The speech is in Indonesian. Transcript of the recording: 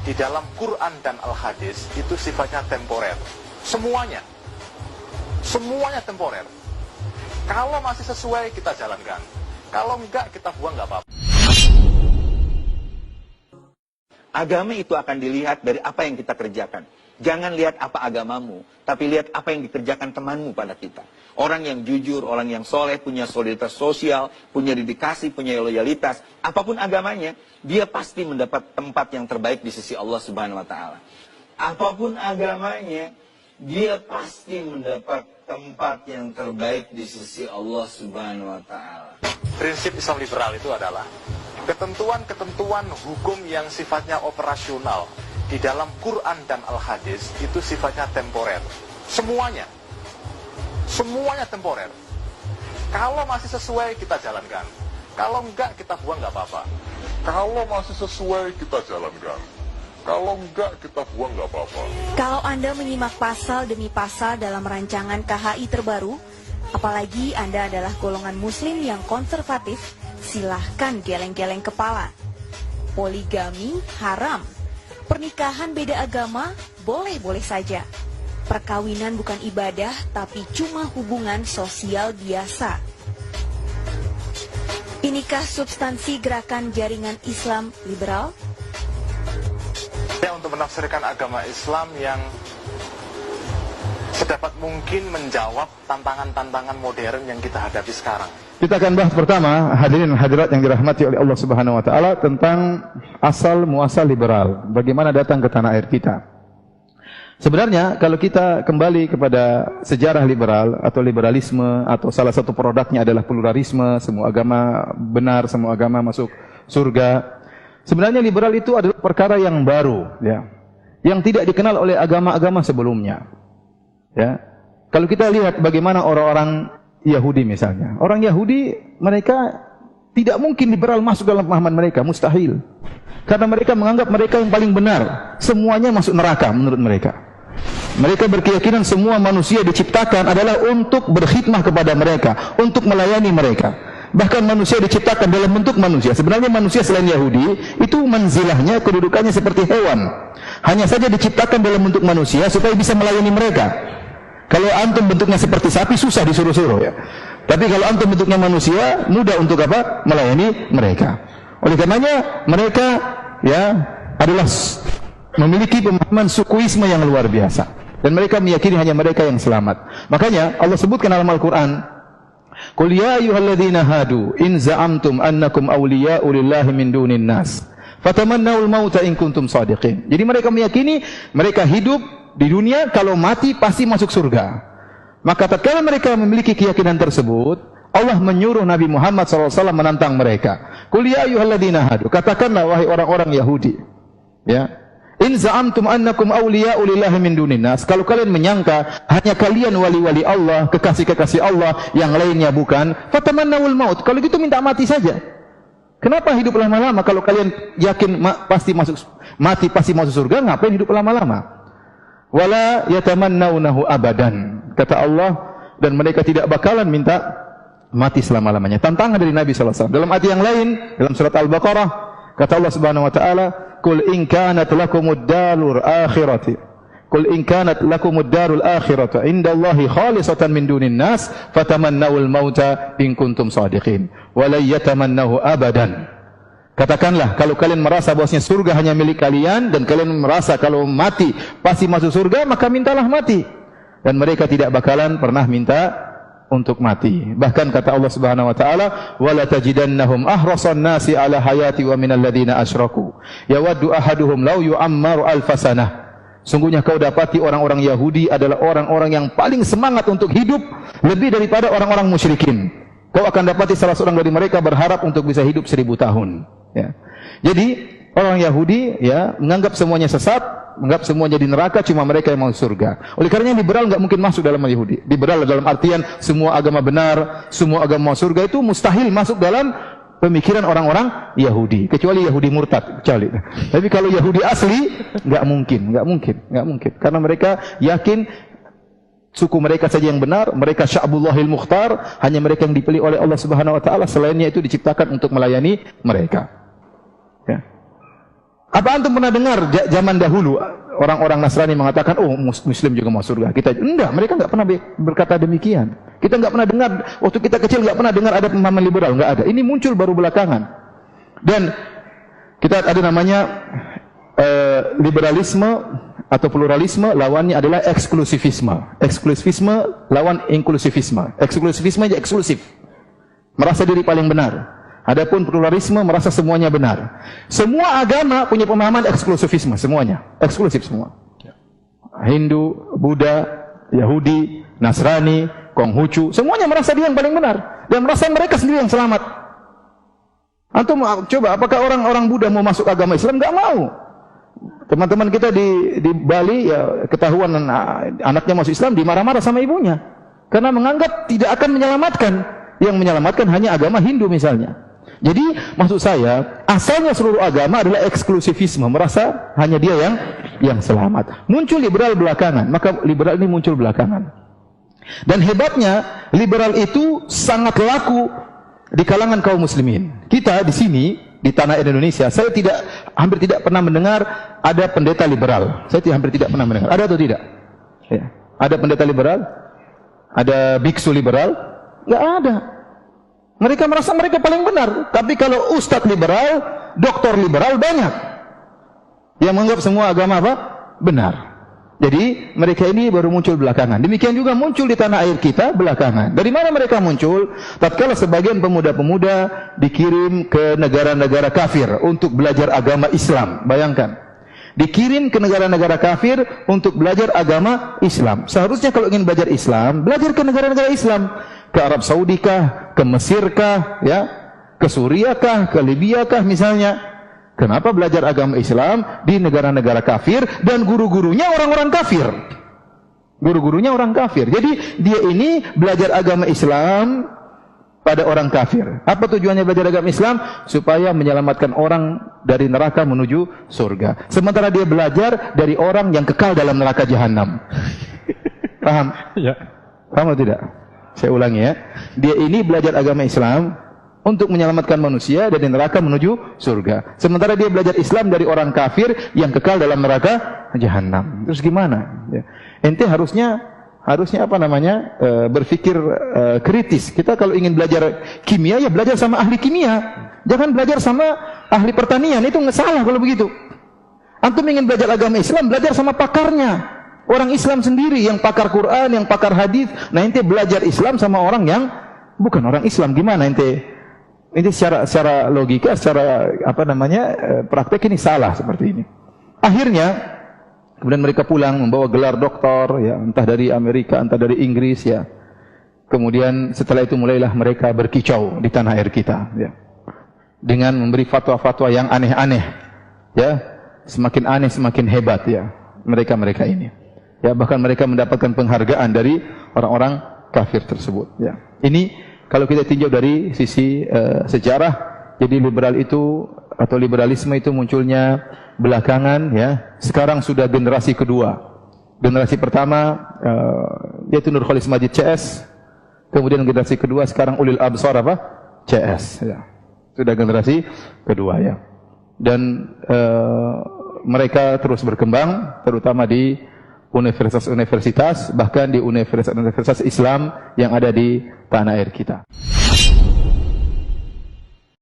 di dalam Quran dan Al-Hadis itu sifatnya temporer. Semuanya temporer. Kalau masih sesuai kita jalankan, kalau enggak kita buang, enggak apa-apa. Agama itu akan dilihat dari apa yang kita kerjakan. Jangan lihat apa agamamu, tapi lihat apa yang dikerjakan temanmu pada kita. Orang yang jujur, orang yang soleh, punya solidaritas sosial, punya dedikasi, punya loyalitas, apapun agamanya, dia pasti mendapat tempat yang terbaik di sisi Allah Subhanahu wa Ta'ala. Apapun agamanya, dia pasti mendapat tempat yang terbaik di sisi Allah Subhanahu wa Ta'ala. Prinsip Islam liberal itu adalah ketentuan-ketentuan hukum yang sifatnya operasional di dalam Quran dan Al-Hadis itu sifatnya temporer. Semuanya temporer. Kalau masih sesuai kita jalankan, kalau enggak kita buang, enggak apa-apa. Kalau masih sesuai kita jalankan, kalau enggak kita buang, enggak apa-apa. Kalau Anda menyimak pasal demi pasal dalam rancangan KHI terbaru, apalagi Anda adalah golongan muslim yang konservatif, silahkan geleng-geleng kepala. Poligami haram. Pernikahan beda agama boleh-boleh saja. Perkawinan bukan ibadah, tapi cuma hubungan sosial biasa. Inikah substansi gerakan jaringan Islam liberal? Ya, untuk menafsirkan agama Islam yang sedapat mungkin menjawab tantangan-tantangan modern yang kita hadapi sekarang. Kita akan bahas pertama, hadirin hadirat yang dirahmati oleh Allah Subhanahu wa Ta'ala, tentang asal muasal liberal. Bagaimana datang ke tanah air kita. Sebenarnya kalau kita kembali kepada sejarah liberal atau liberalisme, atau salah satu produknya adalah pluralisme, semua agama benar, semua agama masuk surga. Sebenarnya liberal itu adalah perkara yang baru, ya, yang tidak dikenal oleh agama-agama sebelumnya. Ya, kalau kita lihat bagaimana orang-orang Yahudi misalnya, orang Yahudi mereka tidak mungkin liberal masuk dalam pemahaman mereka, mustahil. Karena mereka menganggap mereka yang paling benar, semuanya masuk neraka menurut mereka. Mereka berkeyakinan semua manusia diciptakan adalah untuk berkhidmah kepada mereka, untuk melayani mereka. Bahkan manusia diciptakan dalam bentuk manusia. Sebenarnya manusia selain Yahudi itu manzilahnya, kedudukannya seperti hewan. Hanya saja diciptakan dalam bentuk manusia supaya bisa melayani mereka. Kalau antum bentuknya seperti sapi, susah disuruh-suruh, ya. Tapi kalau antum bentuknya manusia, mudah untuk apa? Melayani mereka. Oleh karenanya mereka, ya, adalah memiliki pemahaman sukuisme yang luar biasa, dan mereka meyakini hanya mereka yang selamat. Makanya Allah sebutkan dalam Al-Quran, "Qul ya ayyuhalladzina hadu in za'amtum annakum awliya'u lillahi min dunin nas fatamannawul mauta in kuntum shadiqin." Jadi mereka meyakini mereka hidup di dunia, kalau mati pasti masuk surga. Maka tatkala mereka memiliki keyakinan tersebut, Allah menyuruh Nabi Muhammad SAW menantang mereka. Qul ya ayyuhalladzina hadu, katakanlah wahai orang-orang Yahudi, ya, in za'amtum annakum awliya'u lillahi min dunin nas, kalau kalian menyangka hanya kalian wali-wali Allah, kekasih-kekasih Allah, yang lainnya bukan, fatamannawul maut, kalau gitu minta mati saja. Kenapa hidup lama-lama? Kalau kalian yakin pasti mati pasti masuk surga, ngapain hidup lama-lama? Wala yatamannawnahu abadan, kata Allah, dan mereka tidak bakalan minta mati selama-lamanya. Tantangan dari Nabi SAW. Dalam ayat yang lain, dalam surat Al-Baqarah, kata Allah Subhanahu wa Ta'ala, "Qul in kanat lakumud darul akhirati, qul in kanat lakumud darul akhiratu indallahi khalisatan min dunin nas, fatamannawul mauta in kuntum shadiqin, wa la yatamannahu abadan." Katakanlah, kalau kalian merasa bahwasanya surga hanya milik kalian, dan kalian merasa kalau mati pasti masuk surga, maka mintalah mati. Dan mereka tidak bakalan pernah minta untuk mati. Bahkan kata Allah Subhanahu wa Ta'ala, "Wala tajidannahum ahrasan nasi ala hayati wa minal ladzina asyraku yawaddu ahaduhum law yu'ammaru alfasanah." Sungguhnya kau dapati orang-orang Yahudi adalah orang-orang yang paling semangat untuk hidup lebih daripada orang-orang musyrikin. Kau akan dapati salah seorang dari mereka berharap untuk bisa hidup 1000 tahun. Ya. Jadi orang Yahudi, ya, menganggap semuanya sesat, menganggap semuanya di neraka, cuma mereka yang mau surga. Oleh karenanya liberal nggak mungkin masuk dalam Yahudi. Liberal dalam artian semua agama benar, semua agama mau surga, itu mustahil masuk dalam pemikiran orang-orang Yahudi, kecuali Yahudi murtad, kecuali. Tapi kalau Yahudi asli nggak mungkin, karena mereka yakin suku mereka saja yang benar, mereka sya'bullahil mukhtar, hanya mereka yang dipilih oleh Allah Subhanahu wa Ta'ala, selainnya itu diciptakan untuk melayani mereka. Ya. Apa antum pernah dengar zaman dahulu orang-orang Nasrani mengatakan, oh Muslim juga mau surga? Kita enggak, mereka enggak pernah berkata demikian. Kita enggak pernah dengar, waktu kita kecil enggak pernah dengar ada pemahaman liberal, enggak ada. Ini muncul baru belakangan. Dan kita ada namanya liberalisme atau pluralisme, lawannya adalah eksklusivisme. Eksklusivisme lawan inklusivisme. Eksklusivisme aja eksklusif, merasa diri paling benar. Adapun pluralisme merasa semuanya benar. Semua agama punya pemahaman eksklusifisme, semuanya eksklusif semua. Hindu, Buddha, Yahudi, Nasrani, Konghucu, semuanya merasa dia yang paling benar dan merasa mereka sendiri yang selamat. Antum coba, apakah orang-orang Buddha mau masuk agama Islam? Enggak mau. Teman-teman kita di Bali ya, ketahuan anaknya masuk Islam, dimarah-marah sama ibunya karena menganggap tidak akan menyelamatkan. Yang menyelamatkan hanya agama Hindu misalnya. Jadi maksud saya, asalnya seluruh agama adalah eksklusifisme, merasa hanya dia yang selamat. Muncul liberal belakangan, maka liberal ini muncul belakangan. Dan hebatnya, liberal itu sangat laku di kalangan kaum muslimin. Kita di sini, di tanah Indonesia, saya hampir tidak pernah mendengar ada pendeta liberal. Saya hampir tidak pernah mendengar. Ada atau tidak? Ya. Ada pendeta liberal? Ada biksu liberal? Enggak ada. Mereka merasa mereka paling benar. Tapi kalau ustadz liberal, doktor liberal banyak yang menganggap semua agama apa? Benar. Jadi mereka ini baru muncul belakangan. Demikian juga muncul di tanah air kita belakangan. Dari mana mereka muncul? Tatkala sebagian pemuda-pemuda dikirim ke negara-negara kafir untuk belajar agama Islam. Bayangkan, dikirim ke negara-negara kafir untuk belajar agama Islam. Seharusnya kalau ingin belajar Islam, belajar ke negara-negara Islam. Ke Arab Saudi kah, ke Mesir kah, ya, ke Suriah kah, ke Libya kah misalnya. Kenapa belajar agama Islam di negara-negara kafir dan guru-gurunya orang-orang kafir? Guru-gurunya orang kafir. Jadi dia ini belajar agama Islam pada orang kafir. Apa tujuannya belajar agama Islam? Supaya menyelamatkan orang dari neraka menuju surga. Sementara dia belajar dari orang yang kekal dalam neraka jahanam. Paham? Ya. Paham atau tidak? Saya ulangi ya. Dia ini belajar agama Islam untuk menyelamatkan manusia dari neraka menuju surga. Sementara dia belajar Islam dari orang kafir yang kekal dalam neraka jahanam. Terus gimana? Ya. Ente harusnya apa namanya? Berpikir kritis. Kita kalau ingin belajar kimia ya belajar sama ahli kimia. Jangan belajar sama ahli pertanian. Itu nggak salah kalau begitu. Antum ingin belajar agama Islam, belajar sama pakarnya. Orang Islam sendiri yang pakar Quran, yang pakar hadis. Nah, ente belajar Islam sama orang yang bukan orang Islam. Gimana ente? Ini secara logika, secara apa namanya? Praktek ini salah seperti ini. Akhirnya kemudian mereka pulang membawa gelar doktor ya, entah dari Amerika, entah dari Inggris ya. Kemudian setelah itu mulailah mereka berkicau di tanah air kita ya. Dengan memberi fatwa-fatwa yang aneh-aneh ya. Semakin aneh semakin hebat ya mereka ini. Ya, bahkan mereka mendapatkan penghargaan dari orang-orang kafir tersebut. Ya. Ini kalau kita tinjau dari sisi sejarah, jadi liberal itu atau liberalisme itu munculnya belakangan. Ya. Sekarang sudah generasi kedua. Generasi pertama yaitu Nur Khalis Majid CS. Kemudian generasi kedua sekarang Ulil Absar apa? CS. Ya. Sudah generasi kedua ya. Dan mereka terus berkembang, terutama di universitas-universitas, bahkan di universitas-universitas Islam yang ada di tanah air kita.